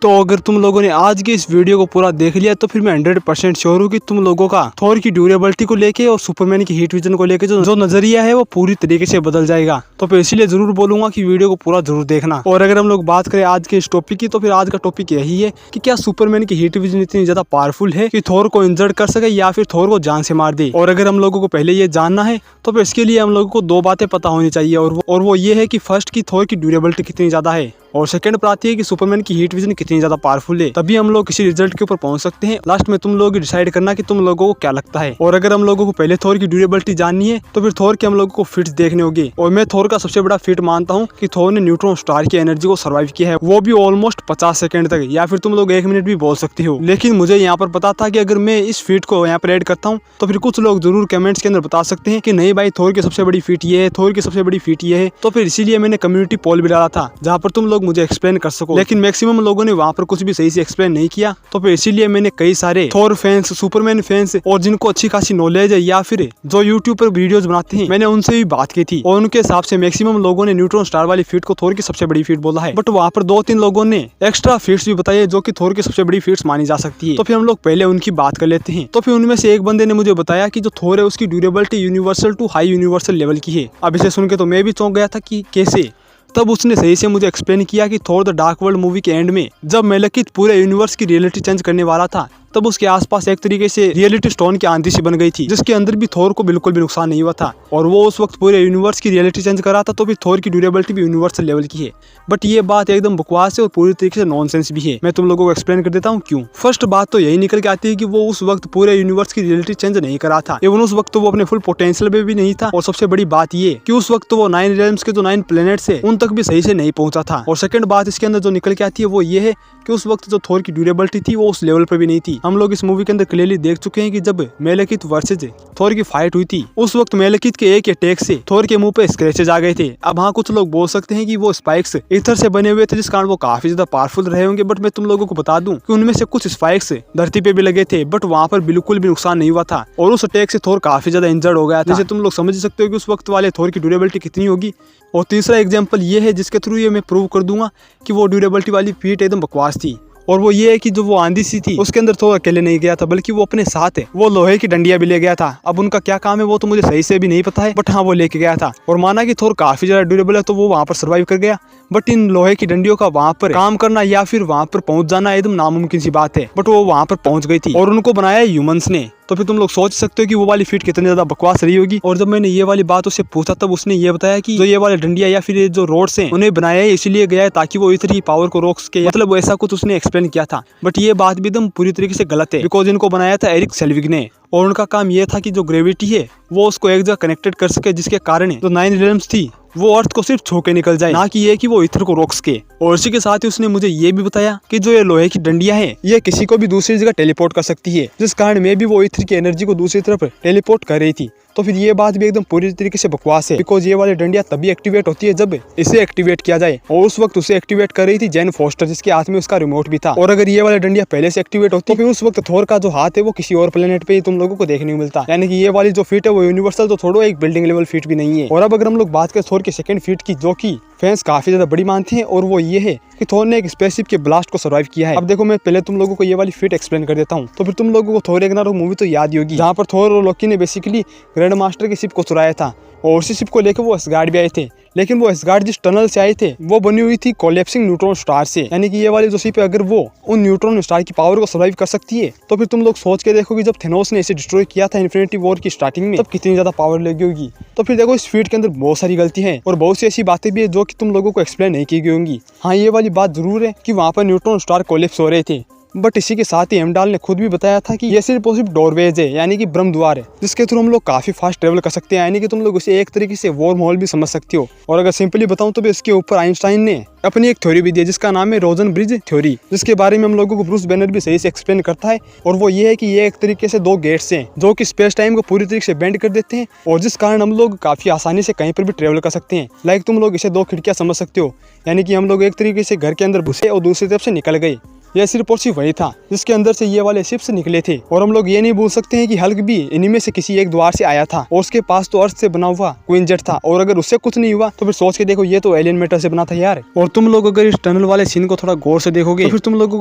तो अगर तुम लोगों ने आज के इस वीडियो को पूरा देख लिया तो फिर मैं 100% श्योर हूँ कि तुम लोगों का थॉर की ड्यूरेबिलिटी को लेके और सुपरमैन की हीट विजन को लेके जो नजरिया है वो पूरी तरीके से बदल जाएगा। तो फिर इसीलिए जरूर बोलूंगा कि वीडियो को पूरा जरूर देखना। और अगर हम लोग बात करें आज के इस टॉपिक की तो फिर आज का टॉपिक यही है कि क्या सुपरमैन की हीट विजन इतनी ज्यादा पावरफुल है कि थॉर को इंजर्ड कर सके या फिर थॉर को जान से मार दे। और अगर हम लोगों को पहले ये जानना है तो फिर इसके लिए हम लोगों को दो बातें पता होनी चाहिए और वो ये है कि फर्स्ट की थॉर की ड्यूरेबिलिटी कितनी ज्यादा है और सेकंड पर आती है कि सुपरमैन की हीट विजन कितनी ज्यादा पावरफुल है। तभी हम लोग किसी रिजल्ट के ऊपर पहुंच सकते हैं। लास्ट में तुम लोग डिसाइड करना कि तुम लोगों को क्या लगता है। और अगर हम लोगों को पहले थॉर की ड्यूरेबिलिटी जाननी है तो फिर थॉर के हम लोगों को फिट्स देखने होंगे। और मैं थॉर का सबसे बड़ा फिट मानता हूँ कि थॉर ने न्यूट्रॉन स्टार की एनर्जी को सर्वाइव किया है, वो भी ऑलमोस्ट 50 सेकंड तक, या फिर तुम लोग 1 मिनट भी बोल सकते हो। लेकिन मुझे यहाँ पर पता था कि अगर मैं इस फीट को यहाँ पर ऐड करता हूँ तो फिर कुछ लोग जरूर कमेंट्स के अंदर बता सकते हैं कि नहीं भाई थॉर की सबसे बड़ी फीट ये है, थॉर की सबसे बड़ी फीट ये है। तो फिर इसीलिए मैंने कम्युनिटी पोल भी डाला था जहाँ पर तुम लोग मुझे एक्सप्लेन कर सको। लेकिन मैक्सिमम लोगों ने वहाँ पर कुछ भी सही से एक्सप्लेन नहीं किया। तो फिर इसीलिए मैंने कई सारे थॉर फैंस, सुपरमैन फैंस और जिनको अच्छी खासी नॉलेज है या फिर जो यूट्यूब पर वीडियोस बनाते हैं, मैंने उनसे भी बात की थी और उनके हिसाब से मैक्सिमम लोगों ने न्यूट्रॉन स्टार वाली फीट को थॉर की सबसे बड़ी फीट बोला है। बट वहाँ पर 2-3 लोगों ने एक्स्ट्रा फीट्स भी बताई जो कि थॉर की सबसे बड़ी फीट्स मानी जा सकती है। तो फिर हम लोग पहले उनकी बात कर लेते हैं। तो फिर उनमें से एक बंदे ने मुझे बताया कि जो थॉर है उसकी durability universal to high universal level की है। अब इसे सुन के तो मैं भी चौंक गया था कि कैसे। तब उसने सही से मुझे एक्सप्लेन किया कि Thor the dark world movie के एंड में जब मेलकिथ पूरे यूनिवर्स की रियलिटी चेंज करने वाला था तब उसके आसपास एक तरीके से रियलिटी स्टोन की आंधी सी बन गई थी जिसके अंदर भी थॉर को बिल्कुल भी नुकसान नहीं हुआ था और वो उस वक्त पूरे यूनिवर्स की रियलिटी चेंज कर रहा था। तो फिर थॉर की ड्यूरेबिलिटी भी यूनिवर्सल लेवल की है। बट ये बात एकदम बकवास है और पूरी तरीके से नॉनसेंस भी है। मैं तुम लोगों को एक्सप्लेन कर देता हूँ क्यों। फर्स्ट बात तो यही निकल के आती है कि वो उस वक्त पूरे यूनिवर्स की रियलिटी चेंज नहीं कर रहा था। इवन उस वक्त तो वो अपने फुल पोटेंशियल पे भी नहीं था। और सबसे बड़ी बात ये कि उस वक्त वो 9 रेल्म्स के जो 9 प्लैनेट्स है उन तक भी सही से नहीं पहुंचा था। और सेकंड बात इसके अंदर जो निकल के आती है वो ये है कि उस वक्त जो थॉर की ड्यूरेबिलिटी थी वो उस लेवल पर भी नहीं थी। हम लोग इस मूवी के अंदर क्लियरली देख चुके हैं कि जब मेलकिथ वर्सेस थॉर की फाइट हुई थी उस वक्त मेलकिथ के एक अटैक से थॉर के मुंह पे स्क्रैचेस आ गए थे। अब हाँ कुछ लोग बोल सकते हैं कि वो स्पाइक्स ईथर से बने हुए थे जिस कारण वो काफी ज्यादा पावरफुल रहे होंगे। बट मैं तुम लोगों को बता दूं कि उनमें से कुछ स्पाइक्स धरती पे भी लगे थे बट वहाँ पर बिल्कुल भी नुकसान नहीं हुआ था और उस अटैक से थॉर काफी ज्यादा इंजर्ड हो गया था। जैसे तुम लोग समझ सकते हो कि उस वक्त वाले थॉर की ड्यूरेबिलिटी कितनी होगी। और तीसरा एग्जाम्पल ये है जिसके थ्रू ये मैं प्रूव कर दूंगा कि वो ड्यूरेबिलिटी वाली फीट एकदम बकवास थी। और वो ये है कि जो वो आंधी सी थी उसके अंदर थॉर अकेले नहीं गया था बल्कि वो अपने साथ है वो लोहे की डंडियां भी ले गया था। अब उनका क्या काम है वो तो मुझे सही से भी नहीं पता है बट हाँ वो लेके गया था। और माना कि थॉर काफी ज्यादा ड्यूरेबल है तो वो वहाँ पर सर्वाइव कर गया। बट इन लोहे की डंडियों का वहाँ पर काम करना या फिर वहाँ पर पहुंच जाना एकदम नामुमकिन सी बात है। बट वो वहाँ पर पहुंच गई थी और उनको बनाया ह्यूमंस ने। तो फिर तुम लोग सोच सकते हो कि वो वाली फीट कितनी ज्यादा बकवास रही होगी। और जब मैंने ये वाली बात उससे पूछा तब उसने ये बताया कि जो ये वाले डंडिया या फिर ये जो रोड्स हैं उन्हें बनाया है इसलिए गया है ताकि वो इतनी पावर को रोक सके, मतलब ऐसा कुछ उसने एक्सप्लेन किया था। बट ये बात भी एकदम पूरी तरीके से गलत है बिकॉज इनको बनाया था एरिक सेल्विग ने और उनका काम ये था कि जो ग्रेविटी है वो उसको एक जगह कनेक्टेड कर सके जिसके कारण जो 9 रेल्म्स थी वो अर्थ को सिर्फ छू के निकल जाए, ना कि ये कि वो ईथर को रोक सके। और इसी के साथ ही उसने मुझे ये भी बताया कि जो ये लोहे की डंडियां हैं ये किसी को भी दूसरी जगह टेलीपोर्ट कर सकती है जिस कारण में भी वो ईथर की एनर्जी को दूसरी तरफ टेलीपोर्ट कर रही थी। तो फिर ये बात भी एकदम पूरी तरीके से बकवास है बिकॉज ये वाली डंडियां तभी एक्टिवेट होती है जब इसे एक्टिवेट किया जाए और उस वक्त उसे एक्टिवेट कर रही थी जेन फोस्टर जिसके हाथ में उसका रिमोट भी था। और अगर ये वाली डंडियां पहले से एक्टिवेट होती तो फिर उस वक्त थॉर का जो हाथ है वो किसी और प्लेनेट पे ही तुम लोगों को देखने को मिलता। यानी कि ये वाली जो फीट है वो यूनिवर्सल तो छोड़ो एक बिल्डिंग लेवल फीट भी नहीं है। और अब अगर हम लोग बात करें थॉर की सेकंड फीट की जो की फैंस काफी ज्यादा बड़ी मानते हैं और वो ये है कि थॉर ने एक स्पेसशिप के ब्लास्ट को सर्वाइव किया है। अब देखो मैं पहले तुम लोगों को ये वाली फीट एक्सप्लेन कर देता हूँ। तो फिर तुम लोगों को थॉर रैग्नारोक मूवी तो याद ही होगी जहाँ पर थॉर और लोकी ने बेसिकली ग्रैंड मास्टर की शिप को चुराया था और उसी शिप को लेकर वो असगार्ड भी आए थे। लेकिन वो असगार्ड जिस टनल से आए थे वो बनी हुई थी कोलैप्सिंग न्यूट्रॉन स्टार से। यानी कि ये वाली जो शिप है अगर वो उन न्यूट्रॉन स्टार की पावर को सर्वाइव कर सकती है तो फिर तुम लोग सोच के देखो कि जब थेनोस ने इसे डिस्ट्रॉय किया था इन्फिनिटी वॉर की स्टार्टिंग में तब कितनी ज्यादा पावर लगी होगी। तो फिर देखो इस फीट के अंदर बहुत सारी गलती है और बहुत सी ऐसी बातें भी है जो कि तुम लोगों को एक्सप्लेन नहीं की गई होंगी। हाँ ये वाली बात जरूर है कि वहाँ पर न्यूट्रॉन स्टार कोलैप्स हो रहे थे बट इसी के साथ ही एमडाल ने खुद भी बताया था कि ये सिर्फ और सिर्फ डोरवेज है यानी कि ब्रह्म द्वार है जिसके थ्रू हम लोग काफी फास्ट ट्रेवल कर सकते हैं। यानी कि तुम लोग उसे एक तरीके से वॉर्म होल भी समझ सकते हो। और अगर सिंपली बताऊं तो भी इसके ऊपर आइंस्टाइन ने अपनी एक थ्योरी भी दी है जिसका नाम है रोजन ब्रिज थ्योरी, जिसके बारे में हम लोगों को ब्रूस बैनर भी सही से एक्सप्लेन करता है। और वो ये है कि ये एक तरीके से 2 गेट्स हैं जो कि स्पेस टाइम को पूरी तरीके से बेंड कर देते हैं और जिस कारण हम लोग काफी आसानी से कहीं पर भी ट्रेवल कर सकते हैं। लाइक तुम लोग इसे 2 खिड़कियां समझ सकते हो। यानी कि हम लोग एक तरीके से घर के अंदर घुसे और दूसरी तरफ से निकल गए यह सिर्फ और सिर्फ वही था जिसके अंदर से ये वाले शिप्स निकले थे। और हम लोग ये नहीं भूल सकते हैं कि हल्क भी इनमें से किसी एक द्वार से आया था और उसके पास तो अर्थ से बना हुआ क्वीनजेट था, और अगर उससे कुछ नहीं हुआ तो फिर सोच के देखो ये तो एलियन मैटर से बना था यार। और तुम लोग अगर इस टनल वाले सीन को थोड़ा गौर से देखोगे तो फिर तुम लोगों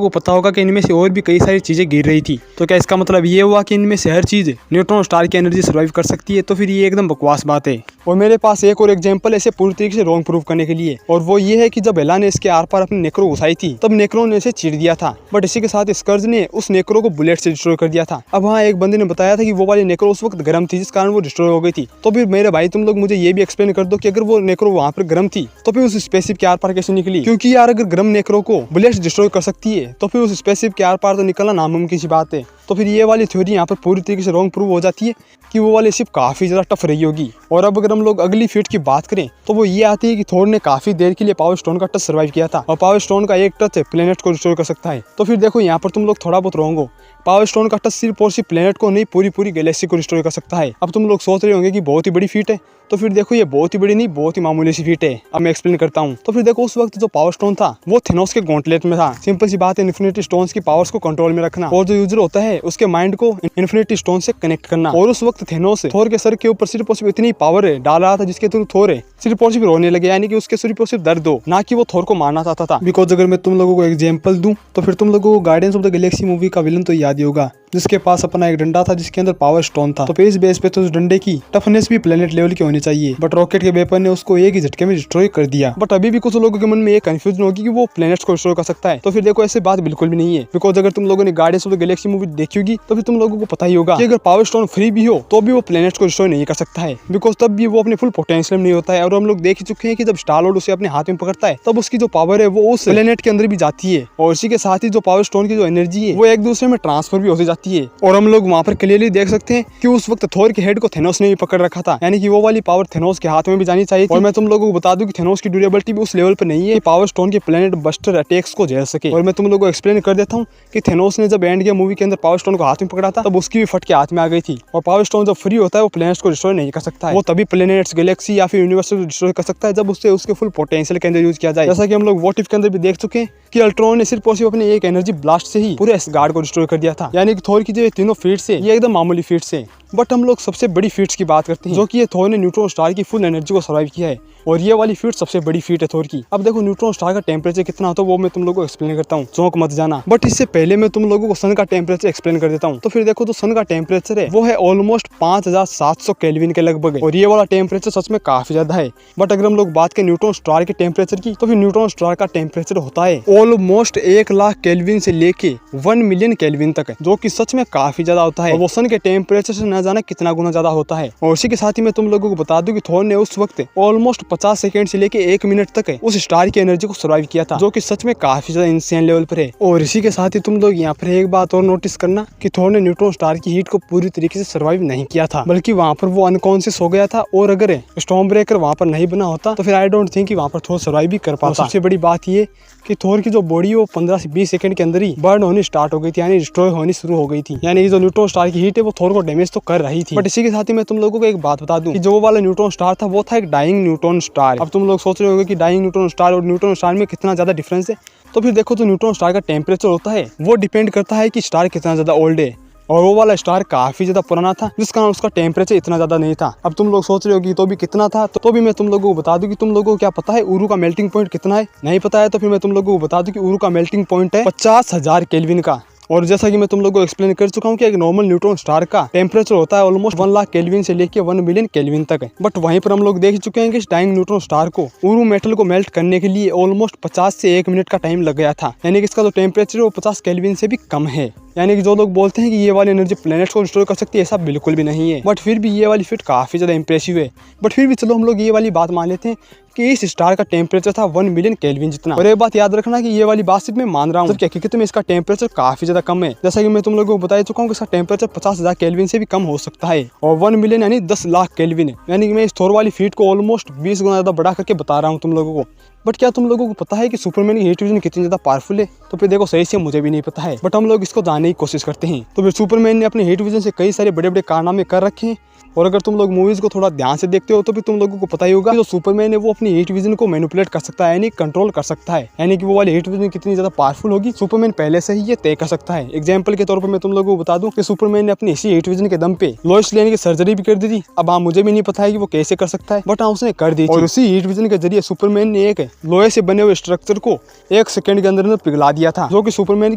को पता होगा कि इनमें से और भी कई सारी चीजें गिर रही थी। तो क्या इसका मतलब ये हुआ कि इनमें से हर चीज न्यूट्रॉन स्टार की एनर्जी सर्वाइव कर सकती है? तो फिर ये एकदम बकवास बात है। और मेरे पास एक और एग्जांपल ऐसे पूरी तरीके से रॉन्ग प्रूव करने के लिए, और वो ये है कि जब एला ने इसके आर पार अपनी नेक्रो घुसाई थी तब नेक्रो ने इसे चीर दिया था, बट इसी के साथ स्कर्ज ने उस नेक्रो को बुलेट से डिस्ट्रॉय कर दिया था। अब हाँ, एक बंदे ने बताया था कि वो वाली नेक्रो उस वक्त गर्म थी जिस कारण वो डिस्ट्रॉय हो गई थी। तो फिर मेरे भाई तुम लोग मुझे ये भी एक्सप्लेन कर दो कि अगर वो नेक्रो वहाँ पर गर्म थी तो फिर उस स्पेसशिप के आर पार कैसे निकली? क्योंकि यार अगर गर्म नेक्रो को बुलेट डिस्ट्रॉय कर सकती है तो फिर उस स्पेसशिप के आर पार तो निकलना नामुमकिन सी बात है। तो फिर ये वाली थ्योरी यहाँ पर पूरी तरीके से रॉन्ग प्रूव हो जाती है कि वो वाली शिप काफी ज़्यादा टफ रही होगी। और अब अगर हम लोग अगली फीट की बात करें तो वो ये आती है कि थोर ने काफी देर के लिए पावर स्टोन का टच सर्वाइव किया था, और पावर स्टोन का एक टच प्लेनेट को रिस्टोर कर सकता है। तो फिर देखो यहाँ पर तुम लोग थोड़ा बहुत रॉन्ग हो, पावर स्टोन का टच सिर्फ और सिर्फ प्लेनेट को नहीं पूरी गैलेक्सी को रिस्टोर कर सकता है। अब तुम लोग सोच रहे होंगे कि बहुत ही बड़ी फीट है, तो फिर देखो ये बहुत ही बड़ी नहीं, बहुत ही मामूली सी फीट है। अब मैं एक्सप्लेन करता हूँ। तो फिर देखो उस वक्त जो पावर स्टोन था वो थेनोस के गॉन्टलेट में था। सिंपल सी बात है, इन्फिनिटी स्टोन्स की पावर्स को कंट्रोल में रखना और जो यूजर होता है उसके माइंड को इन्फिनिटी स्टोन से कनेक्ट करना। और उस वक्त थेनोस थोर के सर के ऊपर सिर्फ और सिर्फ इतनी पावर है डाल रहा था जिसके थ्रू थोर है सिर्फ और सिर्फ रोने लगे, यानी कि उसके सिर्फ और सिर्फ दर्द हो, ना कि वो थोर को मारना चाहता था। बिकॉज अगर मैं तुम लोगों को एग्जाम्पल दूं तो फिर तुम लोगों को guardians of the Galaxy movie का विलन तो याद ही होगा, जिसके पास अपना एक डंडा था जिसके अंदर पावर स्टोन था। तो पे इस बेस पे तो उस डंडे की टफनेस भी प्लेनेट लेवल की होनी चाहिए, बट रॉकेट के वेपन ने उसको एक ही झटके में डिस्ट्रॉय कर दिया। बट अभी भी कुछ लोगों के मन में ये कंफ्यूजन होगी कि वो प्लेनेट्स को डिस्ट्रॉय कर सकता है। तो फिर देखो ऐसी बात बिल्कुल भी नहीं है, बिकॉज अगर तुम लोगों ने guardians of the Galaxy movie देखी होगी तो फिर तुम लोगों को पता ही होगा कि अगर पावर स्टोन फ्री भी हो तो भी वो प्लेनेट्स को डिस्ट्रॉय नहीं कर सकता है, बिकॉज तब भी वो अपने फुल पोटेंशियल में नहीं होता है। और हम लोग देख ही चुके हैं कि जब स्टार लॉर्ड उसे अपने हाथ में पकड़ता है तब उसकी जो पावर है वो उस प्लेनेट के अंदर भी जाती है, और इसी के साथ ही जो पावर स्टोन की जो एनर्जी है वो एक दूसरे में ट्रांसफर भी होती जाती है। और हम लोग वहाँ पर क्लियरली देख सकते हैं कि उस वक्त थोर के हेड को थेनोस ने भी पकड़ रखा था, यानी कि वो वाली पावर थेनोस के हाथ में भी जानी चाहिए थी। और मैं तुम लोगों को बता दूं कि थेनोस की ड्यूरेबिलिटी भी उस लेवल पर नहीं है कि पावर स्टोन के प्लेनेट बस्टर अटैक्स को झेल सके। और मैं तुम लोगों को एक्सप्लेन कर देता हूँ कि थेनोस ने जब एंड गेम मूवी के अंदर पावर स्टोन को हाथ में पकड़ा था तब उसकी भी फट के हाथ में आ गई थी। और पावर स्टोन जब फ्री होता है वो प्लेनेट्स को डिस्ट्रॉय नहीं कर सकता है, वो तभी प्लेनेट्स गैलेक्सी या फिर यूनिवर्स को डिस्ट्रॉय कर सकता है जब उससे उसके फुल पोटेंशियल के अंदर यूज किया जाए। जैसा कि हम लोग व्हाट इफ के अंदर भी देख चुके हैं कि अल्ट्रॉन ने सिर्फ और सिर्फ अपने एक एनर्जी ब्लास्ट से ही पूरे एसगार्ड को डिस्ट्रॉय कर दिया था, यानी कि थोर की जो तीनों फीट्स है ये एकदम मामूली फीट्स है। बट हम लोग सबसे बड़ी फीट्स की बात करते हैं जो कि ये थोर ने न्यूट्रॉन स्टार की फुल एनर्जी को सर्वाइव किया है, और ये वाली फीट सबसे बड़ी फीट है थोर की। अब देखो न्यूट्रॉन स्टार का टेम्परेचर कितना होता है वो मैं तुम लोगों को एक्सप्लेन करता हूँ, चौंक मत जाना। बट इससे पहले मैं तुम लोगों को सन का टेम्परेचर एक्सप्लेन कर देता हूँ। तो फिर देखो जो सन का टेम्परेचर है वो है ऑलमोस्ट 5700 केल्विन के लगभग है, और ये वाला टेम्परेचर सच में काफी ज्यादा है। बट अगर हम लोग बात करें न्यूट्रॉन स्टार के टेम्परेचर की तो फिर न्यूट्रॉन स्टार का टेम्परेचर होता है ऑलमोस्ट 1 लाख केल्विन से लेके 1 मिलियन केल्विन तक है, जो कि सच में काफी ज्यादा होता है। और वो सन के टेम्परेचर से न जाना कितना गुना ज्यादा होता है। और इसी के साथ ही मैं तुम लोगों को बता दूं कि थोर ने उस वक्त ऑलमोस्ट 50 सेकंड से लेके 1 मिनट तक उस स्टार की एनर्जी को सर्वाइव किया था, जो कि सच में काफी ज्यादा इंसेन लेवल पर है। और इसी के साथ ही तुम लोग यहाँ पर एक बात और नोटिस करना कि थोर ने न्यूट्रॉन स्टार की हीट को पूरी तरीके से सर्वाइव नहीं किया था, बल्कि वहाँ पर वो अनकॉन्शियस हो गया था। और अगर स्टॉर्म ब्रेकर वहाँ पर नहीं बना होता तो फिर आई डोंट थिंक कि वहाँ पर थोर सर्वाइव भी कर पाता। सबसे बड़ी बात ये कि थोर की जो बॉडी वो 15 से 20 सेकंड के अंदर ही बर्न होनी स्टार्ट हो गई थी, यानी डिस्ट्रॉय होनी शुरू हो गई थी, यानी कि जो न्यूट्रॉन स्टार की हीट है वो थोर को डैमेज तो कर रही थी। बट इसी के साथ ही मैं तुम लोगों को एक बात बता दूं कि जो वाला न्यूट्रॉन स्टार था वो था एक डाइंग न्यूट्रॉन स्टार। अब तुम लोग सोच रहे होंगे कि डाइंग न्यूट्रॉन स्टार और न्यूट्रॉन स्टार में कितना ज्यादा डिफरेंस है। तो फिर देखो जो न्यूट्रॉन स्टार का टेम्परेचर होता है वो डिपेंड करता है कि स्टार कितना ज्यादा ओल्ड है, और वो वाला स्टार काफी ज्यादा पुराना था जिस कारण उसका टेम्परेचर इतना ज्यादा नहीं था। अब तुम लोग सोच रहे हो कि तो भी कितना था, तो भी मैं तुम लोगों को बता दूं कि तुम लोगों को क्या पता है उरू का मेल्टिंग पॉइंट कितना है? नहीं पता है तो फिर मैं तुम लोगों को बता दूं कि उरू का मेल्टिंग पॉइंट है 50,000 केल्विन का। और जैसा कि मैं तुम लोगों को एक्सप्लेन कर चुका हूँ कि एक नॉर्मल न्यूट्रॉन स्टार का टेम्परेचर होता है ऑलमोस्ट 1 लाख केल्विन से लेके 1 मिलियन केल्विन तक है। बट वहीं पर हम लोग देख चुके हैं कि इस डाइंग न्यूट्रॉन स्टार को उरू मेटल को मेल्ट करने के लिए ऑलमोस्ट 50 से 1 मिनट का टाइम लग गया था, यानी कि इसका जो टेम्परेचर है वो 50 केल्विन से भी कम है। यानी कि जो लोग बोलते हैं कि ये वाली एनर्जी प्लैनेट्स को डिस्ट्रॉय कर सकती है, ऐसा बिल्कुल भी नहीं है। बट फिर भी ये वाली फिट काफी ज्यादा इंप्रेसिव है। बट फिर भी चलो हम लोग ये वाली बात मान लेते हैं कि इस स्टार का टेम्परेचर था 1 मिलियन केल्विन जितना। और एक बात याद रखना कि ये वाली बात सिर्फ मैं मान रहा हूँ क्योंकि में इसका टेम्परेचर काफी ज्यादा कम है। जैसा कि मैं तुम लोगों को बता चुका हूँ कि इसका टेम्परेचर 50,000 केल्विन से भी कम हो सकता है, और 1 मिलियन यानी 10 लाख केल्विन है। यानी कि मैं इस थोर वाली फीट को ऑलमोस्ट 20 गुना ज्यादा बढ़ा करके बता रहा हूँ तुम लोगों को। बट क्या तुम लोगों को पता है कि सुपरमैन की हीट विजन कितनी ज्यादा पावरफुल है? तो फिर देखो सही से मुझे भी नहीं पता है, बट हम लोग इसको जानने की कोशिश करते हैं। तो फिर सुपरमैन ने अपने हीट विजन से कई सारे बड़े बड़े कारनामे कर रखे हैं, और अगर तुम लोग मूवीज को थोड़ा ध्यान से देखते हो तो फिर तुम लोगों को पता ही होगा कि जो सुपरमैन है वो अपनी हीट विजन को मैनिपुलेट कर सकता है, यानी कंट्रोल कर सकता है, यानी कि वो वाली हीट विजन कितनी ज्यादा पावरफुल होगी सुपरमैन पहले से ही ये तय कर सकता है। एग्जाम्पल के तौर पर मैं तुम लोगों को बता दूं कि सुपरमैन ने अपनी इसी हीट विजन के दम पे लोइस लेन की सर्जरी भी कर दी थी। अब हाँ, मुझे भी नहीं पता है कि वो कैसे कर सकता है, बट हाँ उसने कर दी थी। और उसी हीट विजन के जरिए सुपरमैन ने एक लोहे से बने हुए स्ट्रक्चर को 1 सेकंड के अंदर पिघला दिया था, जो कि सुपरमैन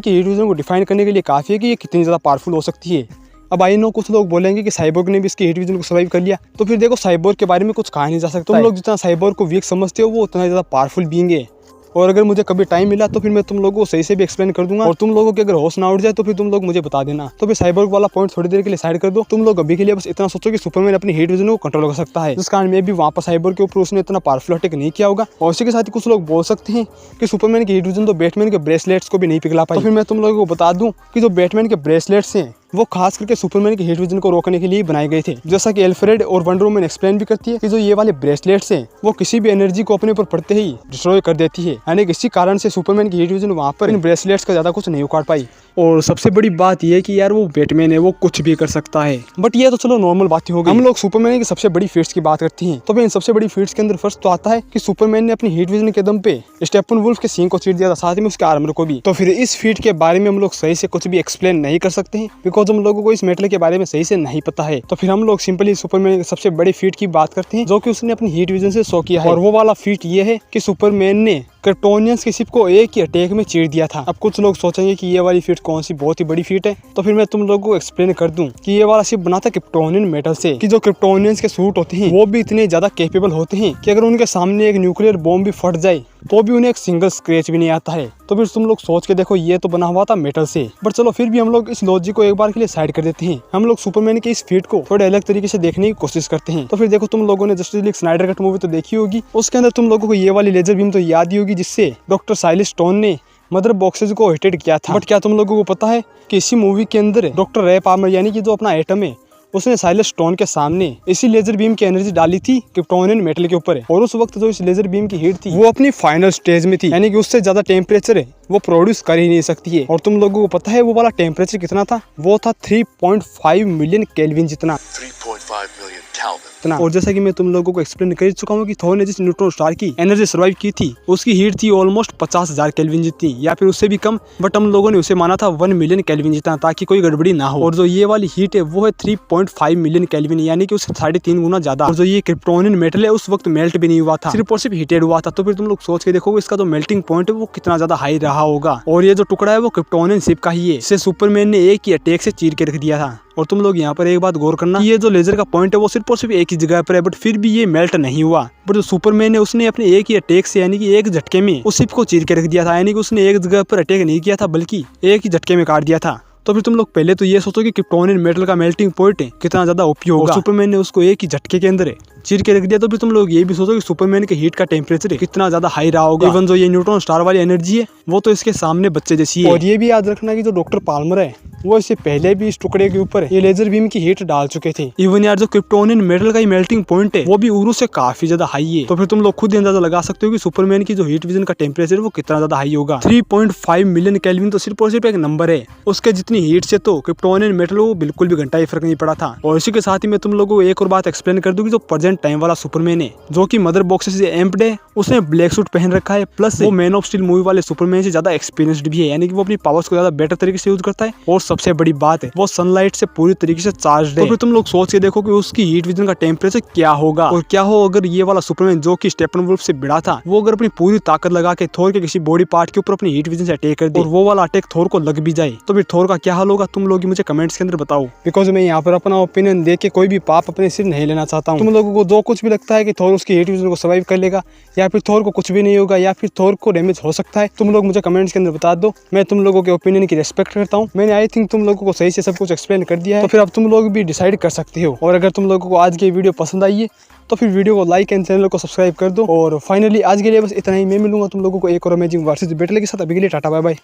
की हीट विजन को डिफाइन करने के लिए काफी है कि ये कितनी ज्यादा पावरफुल हो सकती है। अब आई नो कुछ लोग बोलेंगे कि साइबोर्ग ने भी इसकी हीट विजन को सर्वाइव कर लिया, तो फिर देखो साइबोर्ग के बारे में कुछ कहा नहीं जा सकता। तुम लोग जितना साइबोर्ग को वीक समझते हो वो उतना ज्यादा पावरफुल बीइंग है, और अगर मुझे कभी टाइम मिला तो फिर मैं तुम लोगों को सही से भी एक्सप्लेन कर दूंगा, और तुम लोगों के अगर होश ना उठ जाए तो फिर तुम लोग मुझे बता देना। तो फिर साइबोर्ग वाला पॉइंट थोड़ी देर के लिए साइड कर दो। तुम लोग अभी के लिए बस इतना सोचो कि सुपरमैन अपनी हीट विजन को कंट्रोल कर सकता है, जिस कारण में भी वहाँ पर साइबोर्ग के ऊपर उसने इतना पावरफुल अटैक नहीं किया होगा। और उसी के साथ ही कुछ लोग बोल सकते हैं कि सुपरमैन की हीट विजन तो बैटमैन के ब्रेसलेट्स को भी नहीं पिघला पाई। तो फिर मैं तुम लोगों को बता दूं कि जो बैटमैन के ब्रेसलेट्स हैं वो खास करके सुपरमैन की हीट विजन को रोकने के लिए बनाए गए थे। जैसा कि एल्फ्रेड और वंडर वुमन एक्सप्लेन भी करती है कि जो ये वाले ब्रेसलेट्स हैं वो किसी भी एनर्जी को अपने ऊपर पड़ते ही डिस्ट्रॉय कर देती है, यानी इसी कारण से सुपरमैन की हीट विजन वहाँ पर इन ब्रेसलेट्स का ज्यादा कुछ नहीं उखाड़ पाई। और सबसे बड़ी बात यह है कि यार वो बैटमैन है, वो कुछ भी कर सकता है। बट ये तो चलो नॉर्मल बातें हो गई। हम लोग सुपरमैन की सबसे बड़ी फीट्स की बात करते हैं, तो इन सबसे बड़ी फीट्स के अंदर फर्स्ट तो आता है कि सुपरमैन ने अपनी हीट विजन के दम पे स्टेपनवुल्फ के सींग को चीर दिया था, साथ में उसके आर्मर को भी। तो फिर इस फीट के बारे में हम लोग सही से कुछ भी एक्सप्लेन नहीं कर सकते हैं, बिकॉज हम लोगों को इस मेटल के बारे में सही से नहीं पता है। तो फिर हम लोग सिंपली सुपरमैन की सबसे बड़ी फीट की बात करते हैं, जो कि उसने अपनी हीट विजन से शो किया है। और वो वाला फीट ये है कि सुपरमैन ने क्रिप्टोनियंस की शिप को एक ही अटैक में चीर दिया था। अब कुछ लोग सोचेंगे कि ये वाली फीट कौन सी बहुत ही बड़ी फीट है, तो फिर मैं तुम लोगों को एक्सप्लेन कर दूं कि ये वाला शिप बना था क्रिप्टोनियन मेटल से, कि जो क्रिप्टोनियंस के सूट होते हैं वो भी इतने ज्यादा कैपेबल होते हैं कि अगर उनके सामने एक न्यूक्लियर बॉम्ब भी फट जाए तो भी उन्हें एक सिंगल स्क्रैच भी नहीं आता है। तो फिर तुम लोग सोच के देखो, ये तो बना हुआ था मेटल से। बट चलो फिर भी हम लोग इस लॉजिक को एक बार के लिए साइड कर देते हैं। हम लोग सुपरमैन के इस फीट को थोड़े अलग तरीके से देखने की कोशिश करते हैं। तो फिर देखो, तुम लोगों ने justice league Snyder cut movie तो देखी होगी, उसके अंदर तुम लोगों को ये वाली लेजर बीम तो याद ही होगी, जिससे डॉक्टर साइलेस स्टोन ने मदर बॉक्सेस को हिटेड किया था। बट क्या तुम लोगों को पता है कि इसी मूवी के अंदर डॉक्टर रे पाल्मर, यानी कि जो अपना एटम है, उसने साइलेस स्टोन के सामने इसी लेजर बीम की एनर्जी डाली थी क्रिप्टोनियन मेटल के ऊपर, और उस वक्त जो इस लेजर बीम की हीट थी वो अपनी फाइनल स्टेज में थी, यानी कि उससे ज्यादा टेम्परेचर है वो प्रोड्यूस कर ही नहीं सकती है। और तुम लोगों को पता है वो वाला टेम्परेचर कितना था? वो था 3.5 मिलियन केल्विन जितना। 3.5 million Kelvin. और जैसा कि मैं तुम लोगों को एक्सप्लेन कर चुका हूँ कि थॉर ने जिस न्यूट्रॉन स्टार की एनर्जी सर्वाइव की थी उसकी हीट थी ऑलमोस्ट 50,000 केल्विन जितनी, या फिर उससे भी कम। बट हम लोगों ने उसे माना था 1 मिलियन केल्विन जितना, ताकि कोई गड़बड़ी ना हो। और जो ये वाली हीट है वो है 3.5 मिलियन केल्विन, यानी कि उससे 3.5 गुना ज्यादा। और जो ये क्रिप्टोनियन मेटल है उस वक्त मेल्ट भी नहीं हुआ था, सिर्फ और सिर्फ हीटेड हुआ था। तो फिर तुम लोग सोच के देखो इसका जो मेल्टिंग पॉइंट है वो कितना ज्यादा हाई रहा होगा। और ये जो टुकड़ा है वो क्रिप्टोनियन शिप का ही है, इसे सुपरमैन ने एक ही अटैक से चीर के रख दिया था। और तुम लोग यहाँ पर एक बात गौर करना, ये जो लेजर का पॉइंट है वो सिर्फ और सिर्फ एक ही जगह पर है, बट फिर भी ये मेल्ट नहीं हुआ। बट जो सुपरमैन है उसने अपने एक ही अटैक से, यानी कि एक झटके में उस शिप को चीर के रख दिया था, यानी कि उसने एक जगह पर अटैक नहीं किया था बल्कि एक ही झटके में काट दिया था। तो फिर तुम लोग पहले तो ये सोचो कि क्रिप्टोनियन मेटल का मेल्टिंग पॉइंट है कितना ज्यादा उपयोग होगा। सुपरमैन ने उसको एक ही झटके के अंदर चीर के रख दिया। तो फिर तुम लोग ये भी सोचो कि सुपरमैन के हीट का टेम्परेचर कितना ज्यादा हाई रहा होगा। इवन जो ये न्यूट्रॉन स्टार वाली एनर्जी है वो तो इसके सामने बच्चे जैसी है। और ये भी याद रखना कि जो डॉक्टर पाल्मर है वो इससे पहले भी इस टुकड़े के ऊपर ये लेजर बीम की हीट डाल चुके थे। इवन यार जो क्रिप्टोनियन मेटल का मेल्टिंग पॉइंट है वो भी उरू से काफी ज्यादा हाई है। तो फिर तुम लोग खुद अंदाजा लगा सकते हो कि सुपरमैन की जो हीट विजन का टेम्परेचर वो कितना ज्यादा हाई होगा। 3.5 मिलियन केल्विन तो सिर्फ और सिर्फ एक नंबर है, उसके जितनी हीट से तो क्रिप्टोनियन मेटल को बिल्कुल भी घंटा ही फर्क नहीं पड़ा था। और इसी के साथ ही मैं तुम लोगों को एक और बात एक्सप्लेन कर दूं कि जो प्रेजेंट टाइम वाला सुपरमैन है जो कि मदर बॉक्सेस से एम्प्ड है, उसने ब्लैक सूट पहन रखा है, प्लस वो मैन ऑफ स्टील मूवी वाले सुपरमैन से ज्यादा एक्सपीरियंस्ड भी है, यानी कि वो अपनी पावर्स को ज्यादा बेटर तरीके से यूज करता है। और सबसे बड़ी बात है वो सनलाइट से पूरी तरीके से चार्ज है। तो फिर तुम लोग सोच के देखो कि उसकी हीट विजन का टेम्परेचर क्या होगा। और क्या हो अगर ये वाला सुपरमैन जो कि स्टेपनवुल्फ से भिड़ा था वो अगर अपनी पूरी ताकत लगा के थोर के किसी बॉडी पार्ट के ऊपर अपनी हीट विजन से अटैक कर दे और वो वाला अटैक थोर को लग भी जाए, तो फिर थोर का क्या हाल होगा? तुम लोग मुझे कमेंट्स के अंदर बताओ, बिकॉज मैं यहाँ पर अपना ओपिनियन दे के कोई भी पाप अपने सिर नहीं लेना चाहता हूँ। तुम लोगों को जो कुछ भी लगता है कि थोर उसकी हीट विजन को सर्वाइव कर लेगा, या फिर थोर को कुछ भी नहीं होगा, या फिर थोर को डैमेज हो सकता है, तुम लोग मुझे कमेंट्स के अंदर बता दो। मैं तुम लोगों के ओपिनियन की रिस्पेक्ट करता हूँ। मैंने आई थिंक तुम लोगों को सही से सब कुछ एक्सप्लेन कर दिया है, तो फिर अब तुम लोग भी डिसाइड कर सकते हो। और अगर तुम लोगों को आज की वीडियो पसंद आई है तो फिर वीडियो को लाइक एंड चैनल को सब्सक्राइब कर दो। और फाइनली आज के लिए बस इतना ही। मैं मिलूंगा तुम लोगों को एक और अमेजिंग वर्सेस बैटल के साथ। अभी के लिए टाटा बाय बाय।